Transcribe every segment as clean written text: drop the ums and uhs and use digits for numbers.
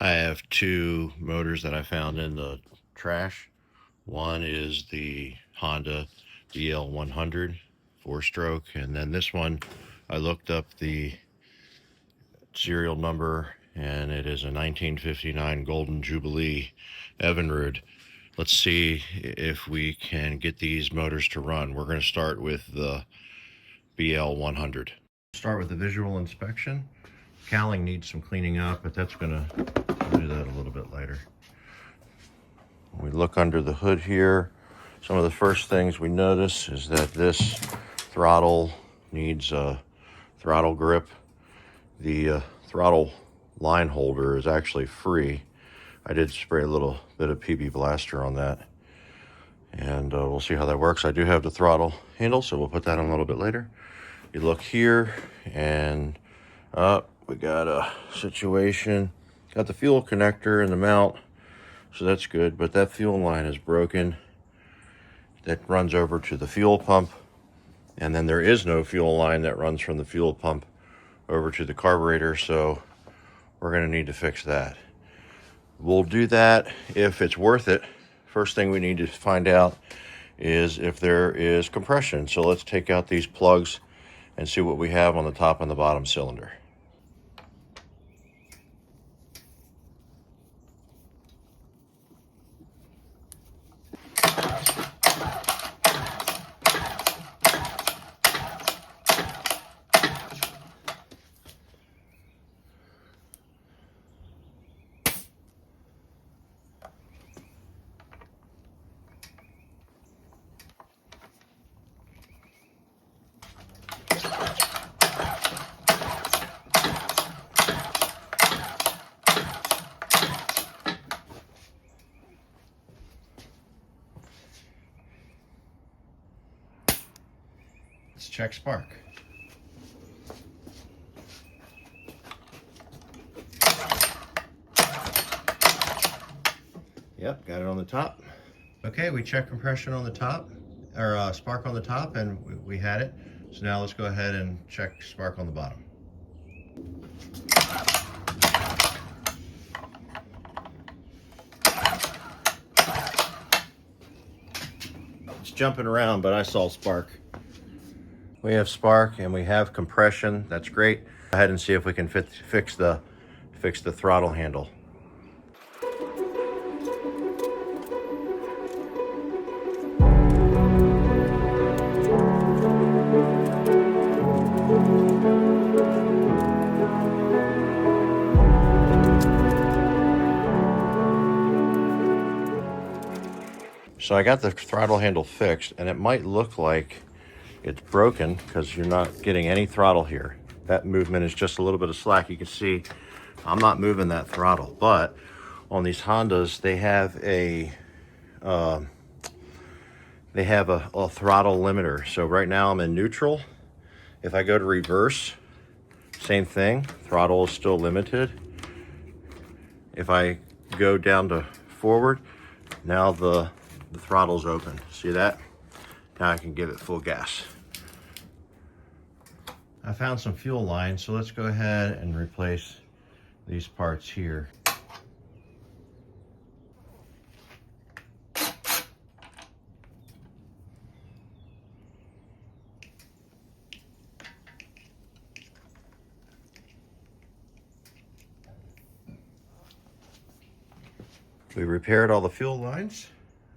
I have two motors that I found in the trash. One is the Honda DL100 4-stroke, and then this one I looked up the serial number, and it is a 1959 Golden Jubilee Evinrude. Let's see if we can get these motors to run. We're going to start with the BL100. Start with the visual inspection. Cowling needs some cleaning up, but we'll do that a little bit later. We look under the hood here. Some of the first things we notice is that this throttle needs a throttle grip. The throttle line holder is actually free. I did spray a little bit of PB Blaster on that, and we'll see how that works. I do have the throttle handle, so we'll put that on a little bit later. You look here, and we got a situation. Got the fuel connector and the mount, so that's good, but that fuel line is broken. That runs over to the fuel pump, and then there is no fuel line that runs from the fuel pump over to the carburetor, so we're going to need to fix that. We'll do that if it's worth it. First thing we need to find out is if there is compression. So let's take out these plugs and see what we have on the top and the bottom cylinder. Let's check spark. Yep, got it on the top. Okay, we checked compression on the top, or spark on the top, and we had it. So now let's go ahead and check spark on the bottom. It's jumping around, but I saw spark. We have spark and we have compression. That's great. Go ahead and see if we can fix the throttle handle. So I got the throttle handle fixed, and it might look like it's broken because you're not getting any throttle here. That movement is just a little bit of slack. You can see I'm not moving that throttle, but on these Hondas, they have a throttle limiter. So right now I'm in neutral. If I go to reverse, same thing, throttle is still limited. If I go down to forward, now the throttle's open. See that? Now I can give it full gas. I found some fuel lines, so let's go ahead and replace these parts here. We repaired all the fuel lines,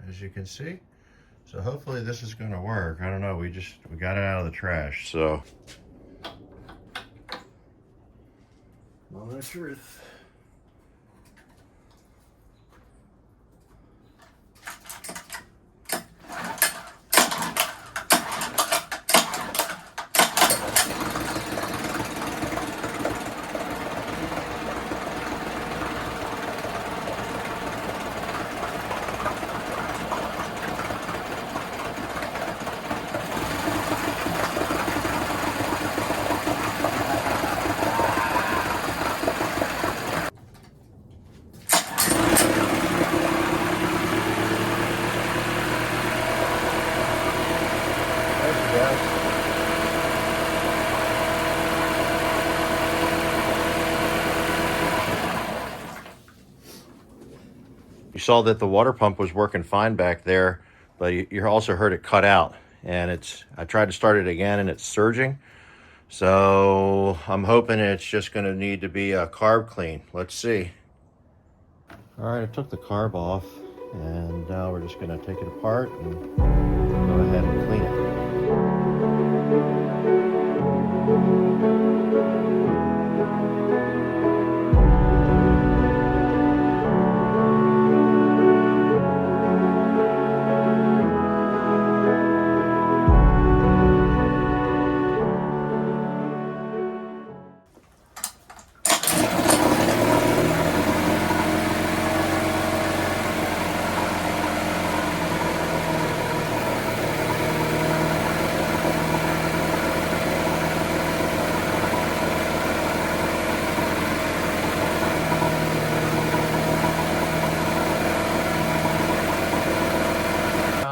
as you can see. So hopefully this is going to work. I don't know, we got it out of the trash, so. Moment of truth. You saw that the water pump was working fine back there, but you also heard it cut out, and I tried to start it again and it's surging. So I'm hoping it's just going to need to be a carb clean. Let's see. All right, I took the carb off, and now we're just going to take it apart and go ahead and clean it.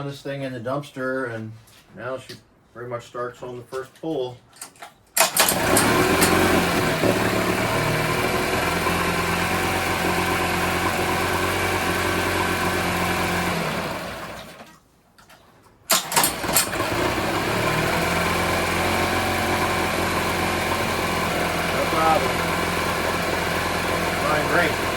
This thing in the dumpster, and now she pretty much starts on the first pull. No problem. Fine, great.